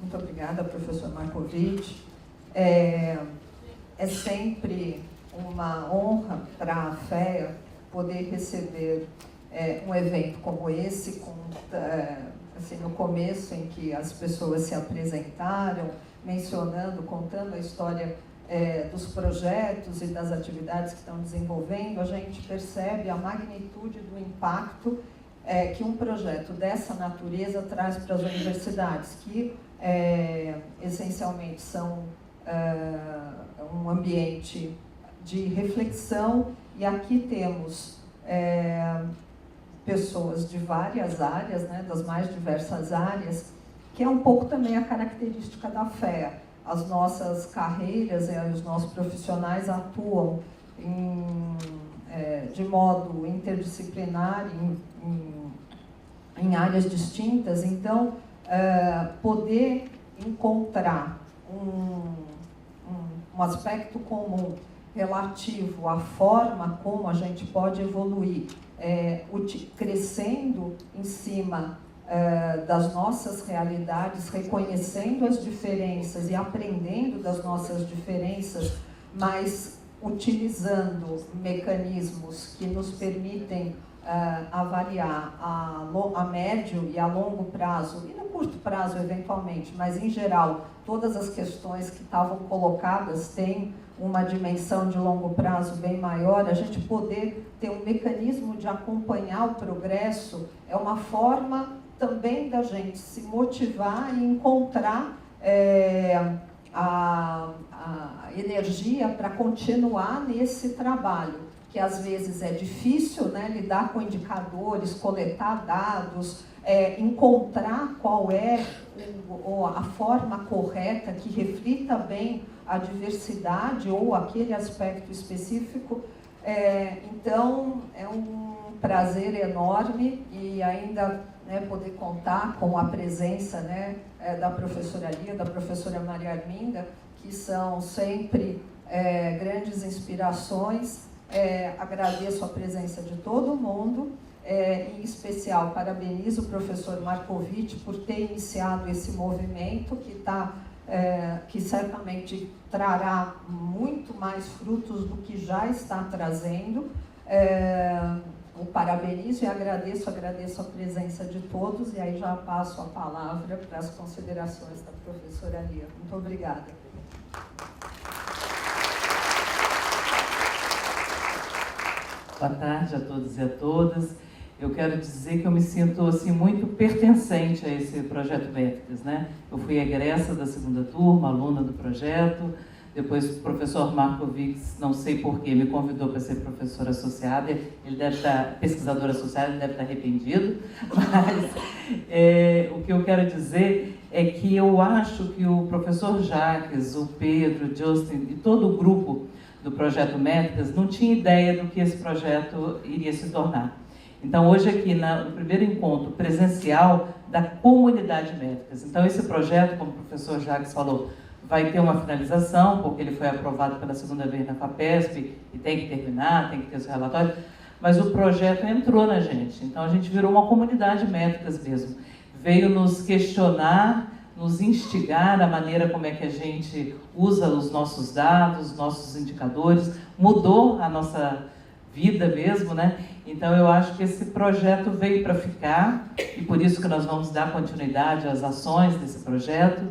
Muito obrigada, professor Marcovitch. É sempre uma honra para a FEA poder receber um evento como esse, assim, no começo em que as pessoas se apresentaram, mencionando, contando a história dos projetos e das atividades que estão desenvolvendo, a gente percebe a magnitude do impacto que um projeto dessa natureza traz para as universidades, que essencialmente são um ambiente de reflexão, e aqui temos pessoas de várias áreas, né, das mais diversas áreas, que é um pouco também a característica da FEA. As nossas carreiras e os nossos profissionais atuam de modo interdisciplinar em áreas distintas, então poder encontrar um aspecto comum relativo à forma como a gente pode evoluir, crescendo em cima das nossas realidades, reconhecendo as diferenças e aprendendo das nossas diferenças, mas utilizando mecanismos que nos permitem avaliar a médio e a longo prazo, e no curto prazo eventualmente, mas em geral, todas as questões que estavam colocadas têm uma dimensão de longo prazo bem maior. A gente poder ter um mecanismo de acompanhar o progresso é uma forma também da gente se motivar e encontrar a energia para continuar nesse trabalho, que às vezes é difícil, né, lidar com indicadores, coletar dados, encontrar qual é a forma correta que reflita bem a diversidade ou aquele aspecto específico. Então, é um prazer enorme e ainda poder contar com a presença da professora Lia, da professora Maria Arminda, que são sempre grandes inspirações. Agradeço a presença de todo mundo, em especial parabenizo o professor Marcovitch por ter iniciado esse movimento que certamente trará muito mais frutos do que já está trazendo. O parabenizo e agradeço a presença de todos, e aí já passo a palavra para as considerações da professora Lia. Muito obrigada. Boa tarde a todos e a todas. Eu quero dizer que eu me sinto assim, muito pertencente a esse projeto Métricas, né? Eu fui egressa da segunda turma, aluna do projeto. Depois o professor Marcovitch, não sei porquê, me convidou para ser professora associada. Ele deve estar, pesquisador associado, ele deve estar arrependido. Mas o que eu quero dizer é que eu acho que o professor Jacques, o Pedro, o Justin e todo o grupo do projeto Métricas não tinha ideia do que esse projeto iria se tornar. Então, hoje aqui, no primeiro encontro presencial da comunidade Métricas. Então, esse projeto, como o professor Jacques falou, vai ter uma finalização, porque ele foi aprovado pela segunda vez na FAPESP e tem que terminar, tem que ter os relatórios, mas o projeto entrou na gente. Então, a gente virou uma comunidade Métricas mesmo. Veio nos questionar, nos instigar a maneira como é que a gente usa os nossos dados, nossos indicadores, mudou a nossa vida mesmo, né? Então, eu acho que esse projeto veio para ficar, e por isso que nós vamos dar continuidade às ações desse projeto.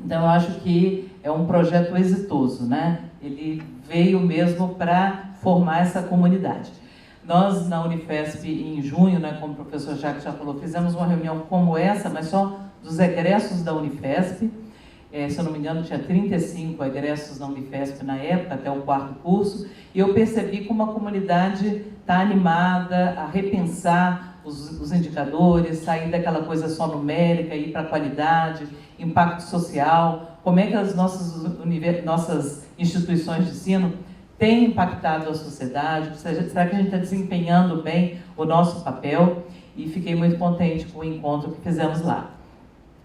Então, eu acho que é um projeto exitoso, né? Ele veio mesmo para formar essa comunidade. Nós, na Unifesp, em junho, né, como o professor Jacques já falou, fizemos uma reunião como essa, mas só dos egressos da Unifesp. Se eu não me engano, tinha 35 egressos da Unifesp na época, até o 4º curso, e eu percebi como a comunidade está animada a repensar os indicadores, sair daquela coisa só numérica, ir para a qualidade, impacto social, como é que as nossas instituições de ensino têm impactado a sociedade, será que a gente está desempenhando bem o nosso papel? E fiquei muito contente com o encontro que fizemos lá.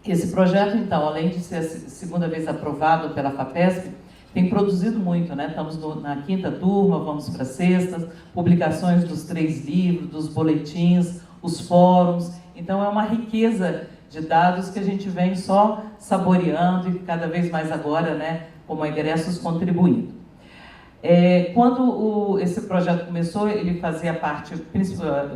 Esse projeto, então, além de ser a segunda vez aprovado pela FAPESP, tem produzido muito, né? Estamos na 5ª turma, vamos para a 6ª, publicações dos 3 livros, dos boletins, os fóruns. Então, é uma riqueza de dados que a gente vem só saboreando e cada vez mais agora, né, como egressos contribuindo. Quando esse projeto começou, ele fazia parte,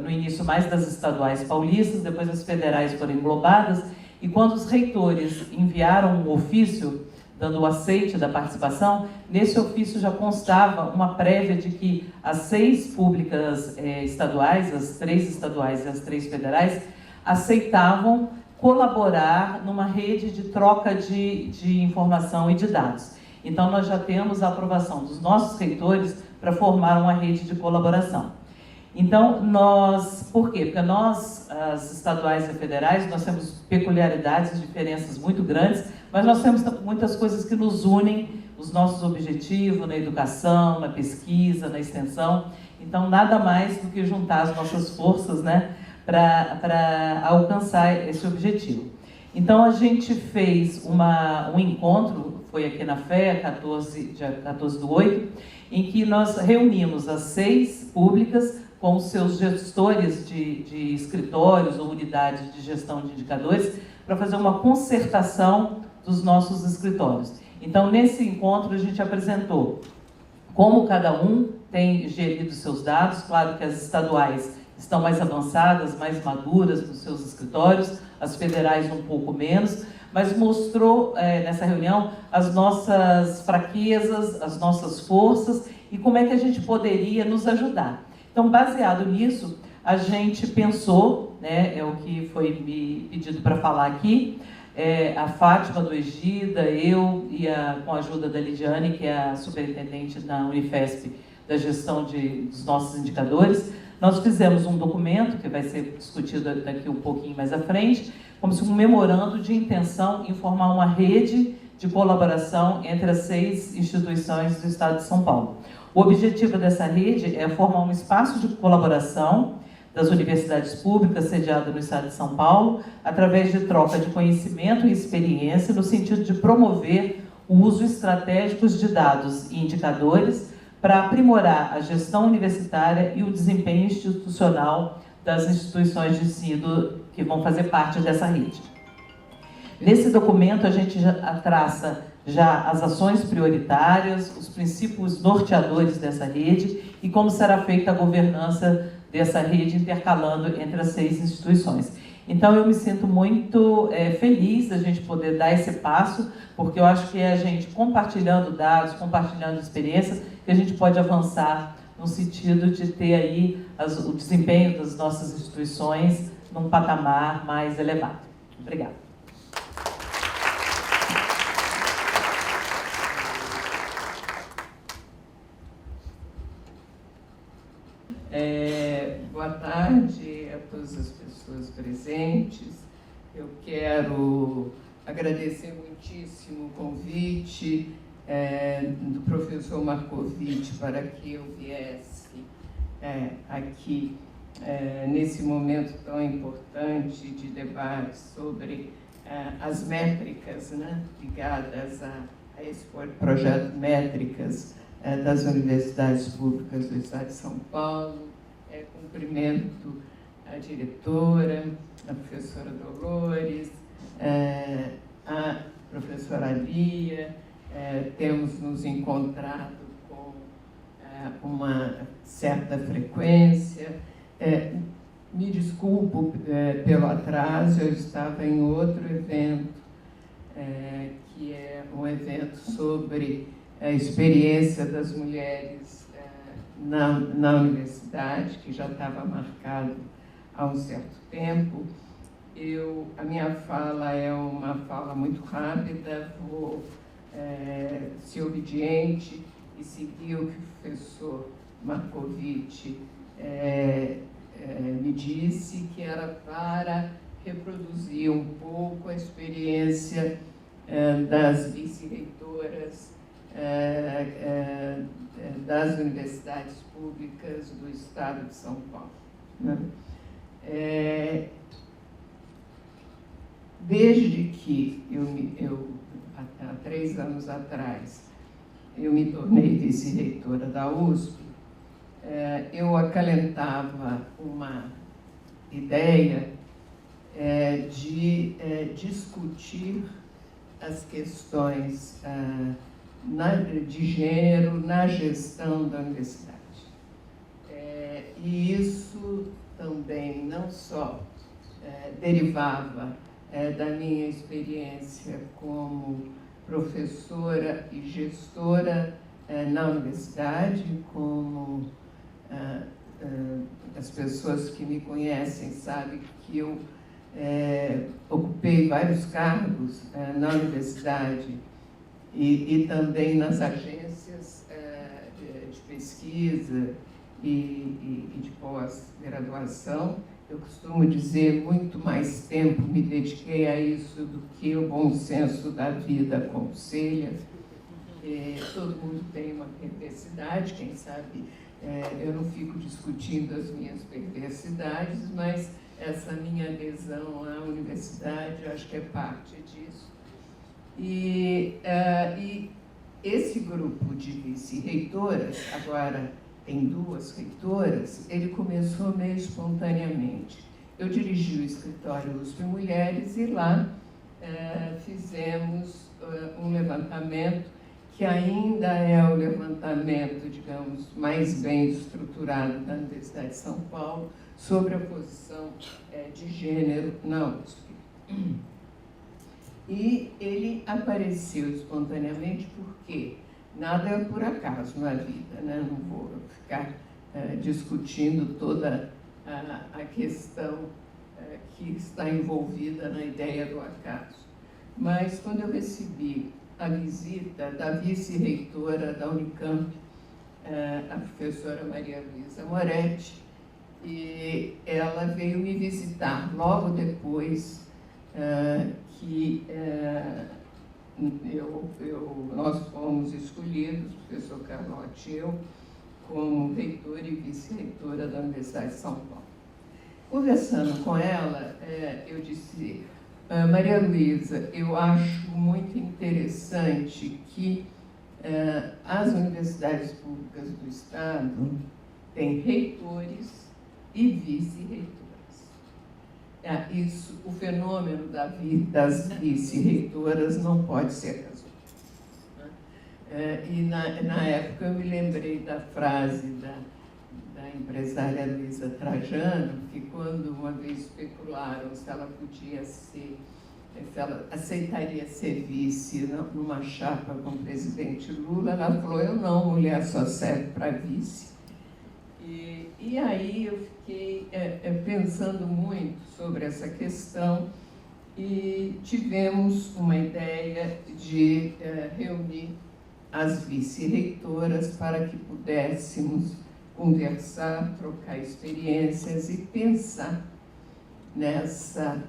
no início, mais das estaduais paulistas, depois as federais foram englobadas, e quando os reitores enviaram um ofício dando o aceite da participação, nesse ofício já constava uma prévia de que as 6 públicas estaduais, as 3 estaduais e as 3 federais, aceitavam colaborar numa rede de troca de informação e de dados. Então, nós já temos a aprovação dos nossos reitores para formar uma rede de colaboração. Então, por quê? Porque nós, as estaduais e federais, nós temos peculiaridades e diferenças muito grandes, mas nós temos muitas coisas que nos unem, os nossos objetivos na educação, na pesquisa, na extensão. Então, nada mais do que juntar as nossas forças, né, para alcançar esse objetivo. Então, a gente fez um encontro, foi aqui na FEA, dia 14/8, em que nós reunimos as 6 públicas com os seus gestores de escritórios ou unidades de gestão de indicadores para fazer uma concertação dos nossos escritórios. Então, nesse encontro, a gente apresentou como cada um tem gerido seus dados. Claro que as estaduais estão mais avançadas, mais maduras nos seus escritórios, as federais um pouco menos, mas mostrou nessa reunião as nossas fraquezas, as nossas forças e como é que a gente poderia nos ajudar. Então, baseado nisso, a gente pensou, né, é o que foi me pedido para falar aqui, a Fátima do Egida, eu e com a ajuda da Lidiane, que é a superintendente da Unifesp da gestão dos nossos indicadores, nós fizemos um documento, que vai ser discutido daqui um pouquinho mais à frente, como se um memorando de intenção em formar uma rede de colaboração entre as 6 instituições do Estado de São Paulo. O objetivo dessa rede é formar um espaço de colaboração das universidades públicas sediadas no Estado de São Paulo, através de troca de conhecimento e experiência, no sentido de promover o uso estratégico de dados e indicadores para aprimorar a gestão universitária e o desempenho institucional das instituições de ensino que vão fazer parte dessa rede. Nesse documento, a gente traça já as ações prioritárias, os princípios norteadores dessa rede e como será feita a governança dessa rede intercalando entre as 6 instituições. Então, eu me sinto muito feliz da gente poder dar esse passo, porque eu acho que é a gente compartilhando dados, compartilhando experiências, que a gente pode avançar no sentido de ter aí o desempenho das nossas instituições num patamar mais elevado. Obrigada. Boa tarde a todas as pessoas presentes. Eu quero agradecer muitíssimo o convite do professor Marcovitch para que eu viesse aqui nesse momento tão importante de debate sobre as métricas, né, ligadas a esse projeto Métricas das Universidades Públicas do Estado de São Paulo. Cumprimento a diretora, a professora Dolores, a professora Lia. Temos nos encontrado com uma certa frequência. Me desculpo pelo atraso, eu estava em outro evento, que é um evento sobre a experiência das mulheres na universidade, que já estava marcado há um certo tempo. A minha fala é uma fala muito rápida, vou ser obediente e seguir o que o professor Marcovitch me disse, que era para reproduzir um pouco a experiência das vice-reitoras das universidades públicas do Estado de São Paulo. Né? Desde que há 3 anos atrás, eu me tornei vice-reitora da USP, eu acalentava uma ideia de discutir as questões de gênero na gestão da universidade. E isso também não só derivava da minha experiência como professora e gestora na universidade, como as pessoas que me conhecem sabem que eu ocupei vários cargos na universidade e também nas agências de pesquisa e de pós-graduação. Eu costumo dizer, muito mais tempo me dediquei a isso do que o bom senso da vida aconselha. Todo mundo tem uma perversidade, quem sabe eu não fico discutindo as minhas perversidades, mas essa minha adesão à universidade, eu acho que é parte disso. E esse grupo de vice-reitoras, agora tem 2 reitoras, ele começou meio espontaneamente. Eu dirigi o escritório USP Mulheres e lá fizemos um levantamento que ainda é o levantamento, digamos, mais bem estruturado da Universidade de São Paulo sobre a posição de gênero na USP. E ele apareceu espontaneamente porque nada é por acaso na vida, né? Não vou ficar discutindo toda a questão que está envolvida na ideia do acaso. Mas quando eu recebi a visita da vice-reitora da Unicamp, a professora Maria Luísa Moretti, e ela veio me visitar logo depois que nós fomos escolhidos, o professor Carlotti e eu, como reitora e vice-reitora da Universidade de São Paulo. Conversando com ela, eu disse: Maria Luísa, eu acho muito interessante que as universidades públicas do Estado têm reitores e vice-reitores. O fenômeno das vice-reitoras não pode ser casual. E na época eu me lembrei da frase da empresária Luísa Trajano, que quando uma vez especularam se ela podia ser, se ela aceitaria ser vice numa chapa com o presidente Lula, ela falou: eu não, mulher só serve para vice. E aí eu fiquei pensando muito sobre essa questão e tivemos uma ideia de reunir as vice-reitoras para que pudéssemos conversar, trocar experiências e pensar nessa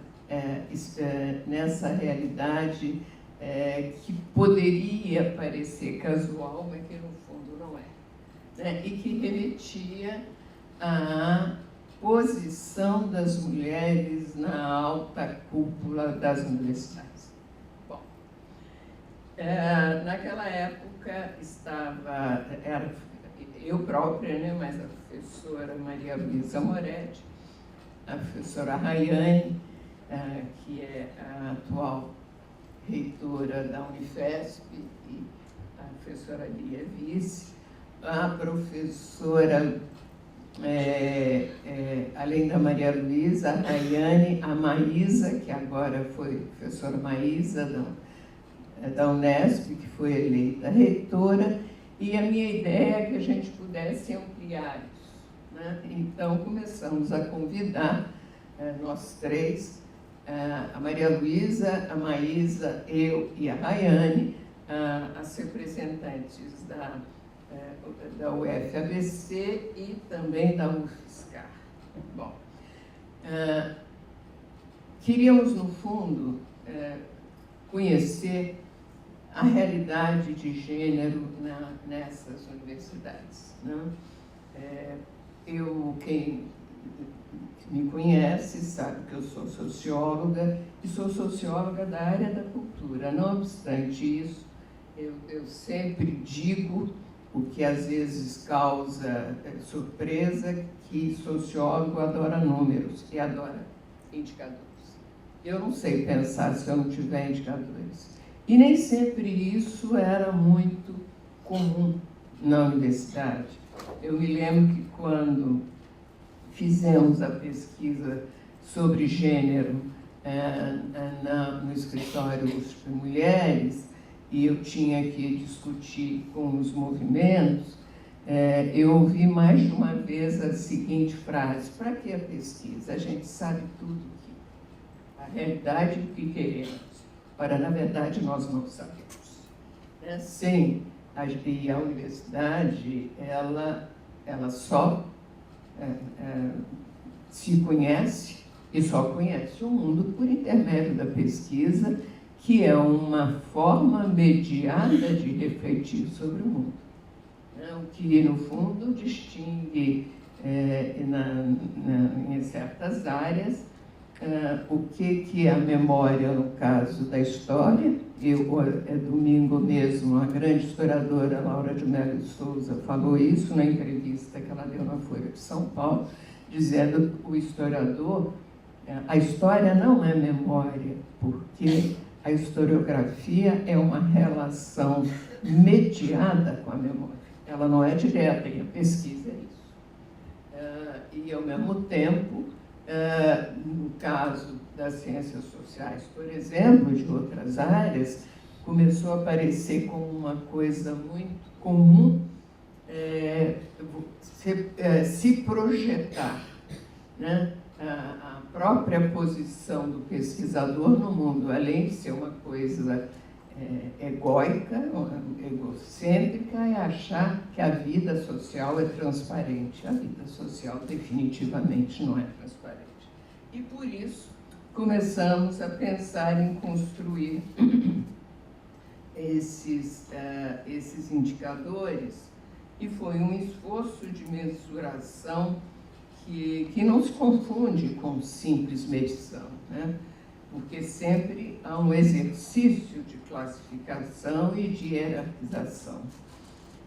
realidade que poderia parecer casual, mas que no fundo não é, né? E que remetia à posição das mulheres na alta cúpula das universidades. Bom, naquela época era eu própria, né, mas a professora Maria Luísa Moretti, a professora Rayane, que é a atual reitora da Unifesp, e a professora Lia Vice, a professora, além da Maria Luísa, a Rayane, a Maísa, que agora foi professora Maísa da Unesp, que foi eleita reitora, e a minha ideia é que a gente pudesse ampliar isso, né? Então, começamos a convidar, nós três, a Maria Luísa, a Maísa, eu e a Rayane, as representantes da UFABC e também da UFSCar. Bom, queríamos, no fundo, conhecer a realidade de gênero nessas universidades, né? Quem me conhece sabe que eu sou socióloga, e sou socióloga da área da cultura. Não obstante isso, eu sempre digo, o que às vezes causa surpresa, que sociólogo adora números e adora indicadores. eu não sei pensar se eu não tiver indicadores. E nem sempre isso era muito comum na universidade. Eu me lembro que quando fizemos a pesquisa sobre gênero no escritório USP Mulheres, e eu tinha que discutir com os movimentos, eu ouvi mais de uma vez a seguinte frase: para que a pesquisa? A gente sabe tudo aqui. A realidade do que queremos. Ora, na verdade, nós não sabemos. Sim, e a universidade, ela só se conhece e só conhece o mundo por intermédio da pesquisa, que é uma forma mediada de refletir sobre o mundo. O que, no fundo, distingue, em certas áreas, o que é a memória, no caso da história. Domingo mesmo, a grande historiadora Laura de Mello Souza falou isso na entrevista que ela deu na Folha de São Paulo, dizendo que o historiador, a história não é memória, porque a historiografia é uma relação mediada com a memória. Ela não é direta, e a pesquisa é isso. E, ao mesmo tempo, no caso das ciências sociais, por exemplo, de outras áreas, começou a aparecer como uma coisa muito comum se projetar, né? A própria posição do pesquisador no mundo, além de ser uma coisa egóica, egocêntrica, é achar que a vida social é transparente. A vida social definitivamente não é transparente. E por isso começamos a pensar em construir esses indicadores, e foi um esforço de mensuração que não se confunde com simples medição, né? Porque sempre há um exercício de classificação e de hierarquização.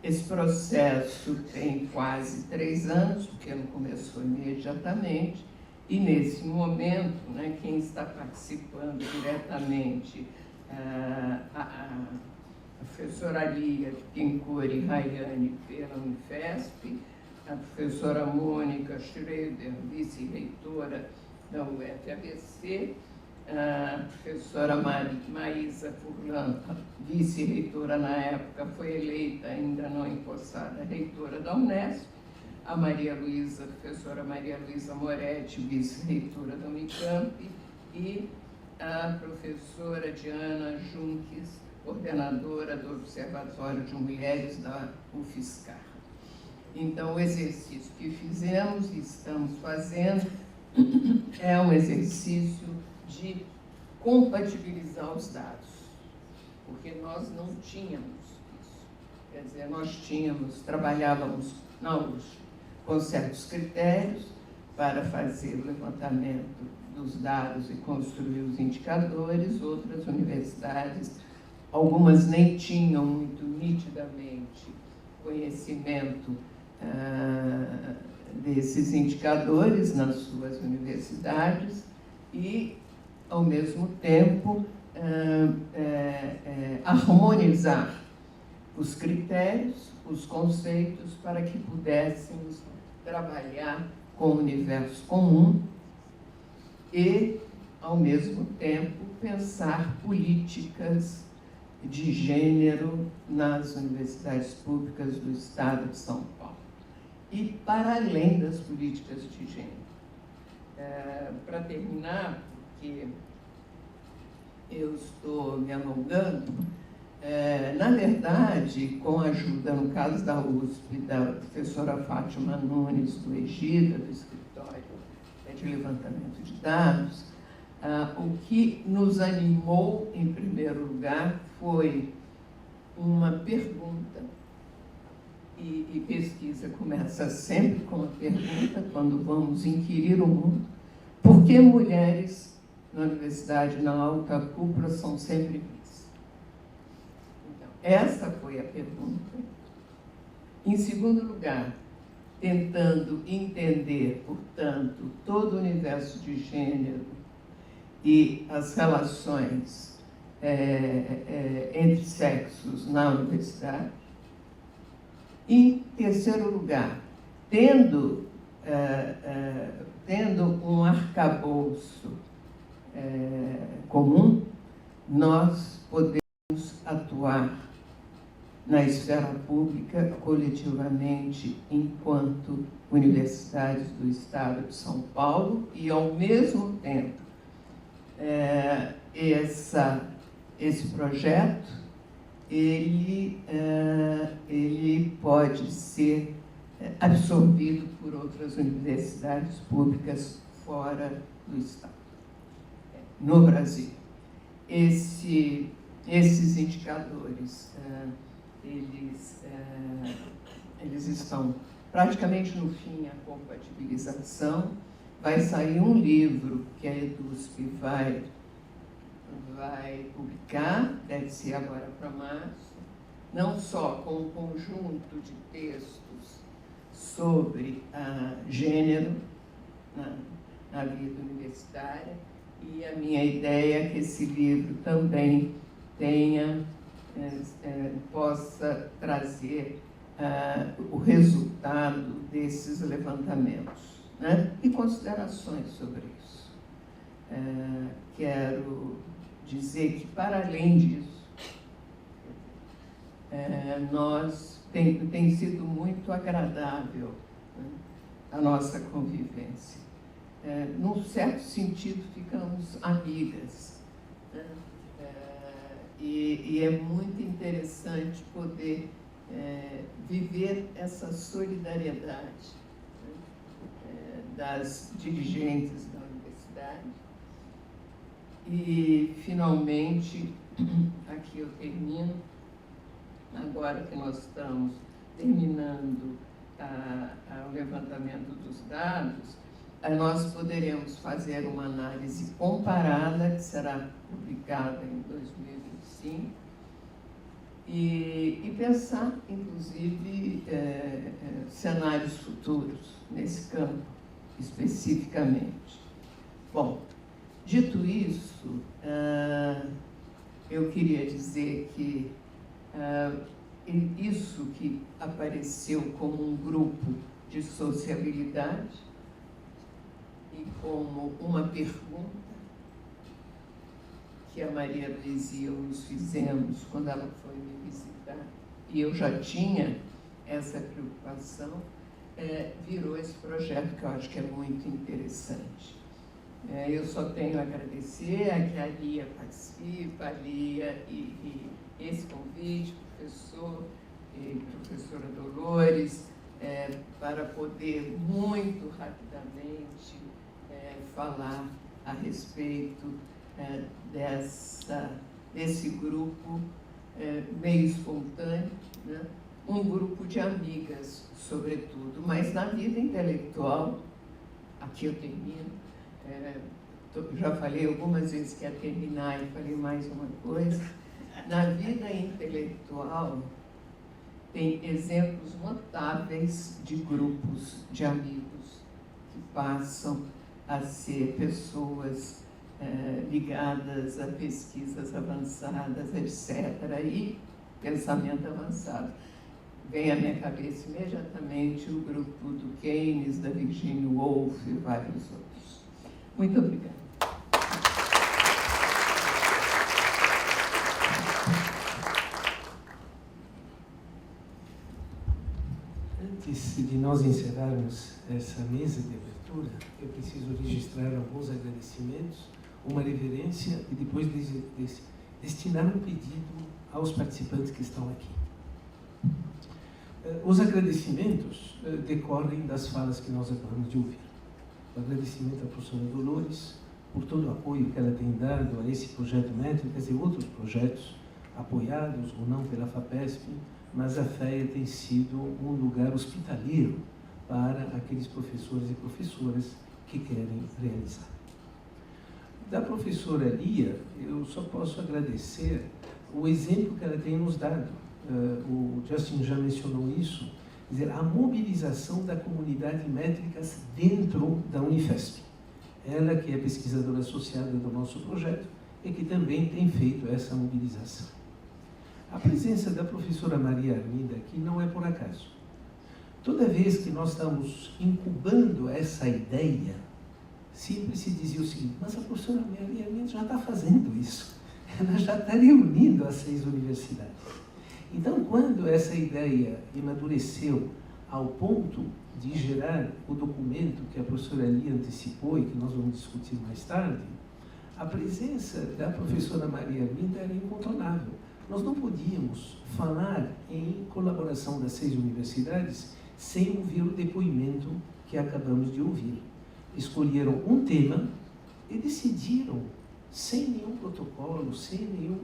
Esse processo tem quase 3 anos, porque não começou imediatamente, e nesse momento, né, quem está participando diretamente, a professora Lia de Pincuri Rayane pela Unifesp, a professora Mônica Schroeder, vice-reitora da UFABC, a professora Maísa Furlan, vice-reitora na época, foi eleita, ainda não empossada, reitora da Unesp, a professora Maria Luísa Moretti, vice-reitora da Unicamp, e a professora Diana Junques, coordenadora do Observatório de Mulheres da UFSCar. Então, o exercício que fizemos e estamos fazendo é um exercício de compatibilizar os dados, porque nós não tínhamos isso. Quer dizer, nós trabalhávamos na USP com certos critérios para fazer o levantamento dos dados e construir os indicadores. Outras universidades, algumas nem tinham muito nitidamente conhecimento desses indicadores nas suas universidades e, ao mesmo tempo, harmonizar os critérios, os conceitos, para que pudéssemos trabalhar com o universo comum e, ao mesmo tempo, pensar políticas de gênero nas universidades públicas do Estado de São Paulo. E para além das políticas de gênero. Para terminar, porque eu estou me alongando, na verdade, com a ajuda, no caso da USP, da professora Fátima Nunes, do EGIDA, do Escritório de Levantamento de Dados, o que nos animou, em primeiro lugar, foi uma pergunta, e pesquisa começa sempre com uma pergunta, quando vamos inquirir o mundo: por que mulheres na universidade, na alta cúpula, são sempre vis? Então, essa foi a pergunta. Em segundo lugar, tentando entender, portanto, todo o universo de gênero e as relações entre sexos na universidade. Em terceiro lugar, tendo um arcabouço comum, nós podemos atuar na esfera pública coletivamente enquanto universidades do Estado de São Paulo e, ao mesmo tempo, esse projeto ele pode ser absorvido por outras universidades públicas fora do Estado, no Brasil. Esses indicadores, eles estão praticamente no fim, a compatibilização. Vai sair um livro que a EDUSP vai publicar, deve ser agora para março, não só com um conjunto de textos sobre gênero na vida universitária, e a minha ideia é que esse livro também possa trazer o resultado desses levantamentos, né? E considerações sobre isso. Quero dizer que, para além disso, tem sido muito agradável, né, a nossa convivência. Num certo sentido, ficamos amigas, né? E é muito interessante poder viver essa solidariedade, né, das dirigentes da universidade. E, finalmente, aqui eu termino, agora que nós estamos terminando o levantamento dos dados, nós poderemos fazer uma análise comparada, que será publicada em 2025, e pensar, inclusive, cenários futuros nesse campo, especificamente. Bom, dito isso, eu queria dizer que isso que apareceu como um grupo de sociabilidade e como uma pergunta que a Maria Luísa e eu nos fizemos quando ela foi me visitar, e eu já tinha essa preocupação, virou esse projeto que eu acho que é muito interessante. Eu só tenho a agradecer a que a Lia participa, a Lia e esse convite, professor e professora Dolores, para poder muito rapidamente falar a respeito desse grupo meio espontâneo, né? Um grupo de amigas, sobretudo, mas na vida intelectual, aqui eu termino, já falei algumas vezes que ia terminar e falei mais uma coisa. Na vida intelectual, tem exemplos notáveis de grupos de amigos que passam a ser pessoas ligadas a pesquisas avançadas, etc., e pensamento avançado. Vem à minha cabeça imediatamente o grupo do Keynes, da Virginia Woolf e vários outros. Muito obrigada. Antes de nós encerrarmos essa mesa de abertura, eu preciso registrar alguns agradecimentos, uma reverência e depois destinar um pedido aos participantes que estão aqui. Os agradecimentos decorrem das falas que nós acabamos de ouvir. O agradecimento à professora Dolores por todo o apoio que ela tem dado a esse projeto Métricas e outros projetos apoiados ou não pela FAPESP, mas a FEA tem sido um lugar hospitaleiro para aqueles professores e professoras que querem realizar. Da professora Lia, eu só posso agradecer o exemplo que ela tem nos dado. O Justin já mencionou isso, quer dizer, a mobilização da comunidade Métricas dentro da Unifesp. ela que é pesquisadora associada do nosso projeto e que também tem feito essa mobilização. A presença da professora Maria Arminda aqui não é por acaso. Toda vez que nós estamos incubando essa ideia, sempre se dizia o seguinte: mas a professora Maria Arminda já está fazendo isso, ela já está reunindo as 6 universidades. Então, quando essa ideia amadureceu ao ponto de gerar o documento que a professora Lia antecipou e que nós vamos discutir mais tarde, a presença da professora Maria Arminda era incontornável. Nós não podíamos falar em colaboração das 6 universidades sem ouvir o depoimento que acabamos de ouvir. Escolheram um tema e decidiram, sem nenhum protocolo, sem nenhum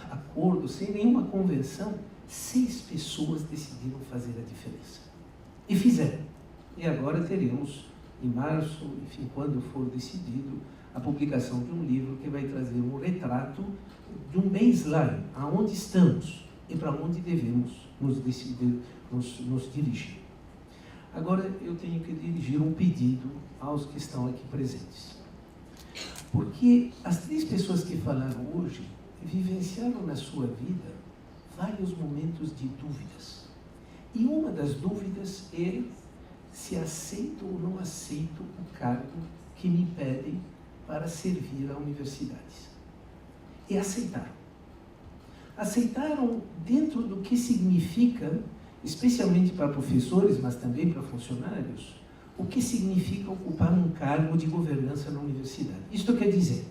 acordo, sem nenhuma convenção, 6 pessoas decidiram fazer a diferença. E fizeram. E agora teremos, em março, enfim, quando for decidido, a publicação de um livro que vai trazer um retrato de um baseline, aonde estamos e para onde devemos nos dirigir. Agora eu tenho que dirigir um pedido aos que estão aqui presentes. Porque as 3 pessoas que falaram hoje vivenciaram na sua vida vários momentos de dúvidas. E uma das dúvidas é se aceito ou não aceito o cargo que me pedem para servir a universidades. E aceitaram. Aceitaram dentro do que significa, especialmente para professores, mas também para funcionários, o que significa ocupar um cargo de governança na universidade. Isto quer dizer,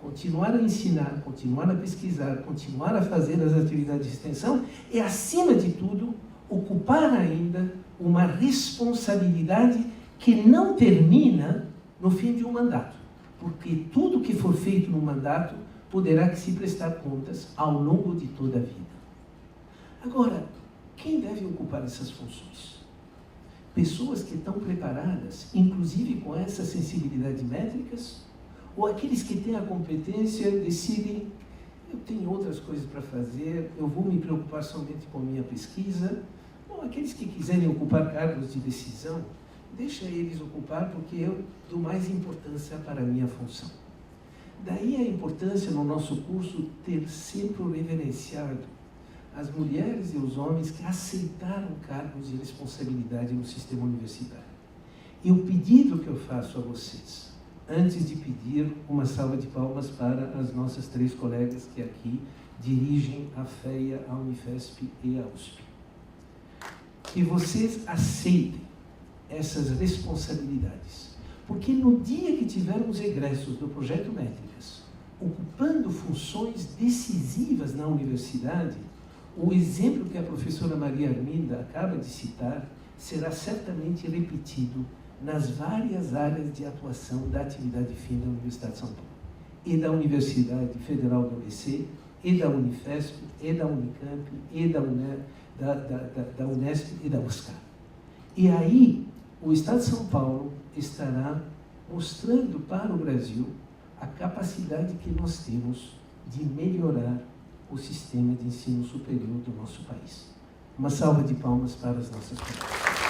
continuar a ensinar, continuar a pesquisar, continuar a fazer as atividades de extensão e, acima de tudo, ocupar ainda uma responsabilidade que não termina no fim de um mandato, porque tudo que for feito no mandato poderá se prestar contas ao longo de toda a vida. Agora, quem deve ocupar essas funções? Pessoas que estão preparadas, inclusive com essas sensibilidades métricas, ou aqueles que têm a competência decidem: eu tenho outras coisas para fazer, eu vou me preocupar somente com a minha pesquisa. Ou aqueles que quiserem ocupar cargos de decisão, deixa eles ocupar, porque eu dou mais importância para a minha função. Daí a importância no nosso curso ter sempre reverenciado as mulheres e os homens que aceitaram cargos de responsabilidade no sistema universitário. E o pedido que eu faço a vocês, antes de pedir uma salva de palmas para as nossas 3 colegas que aqui dirigem a FEA, a Unifesp e a USP, que vocês aceitem essas responsabilidades. Porque no dia que tivermos egressos do Projeto Métricas, ocupando funções decisivas na universidade, o exemplo que a professora Maria Arminda acaba de citar será certamente repetido nas várias áreas de atuação da atividade fim da Universidade de São Paulo, e da Universidade Federal do ABC, e da Unifesp, e da Unicamp, e da Unesp e da USCar. E aí, o Estado de São Paulo estará mostrando para o Brasil a capacidade que nós temos de melhorar o sistema de ensino superior do nosso país. Uma salva de palmas para as nossas colegas.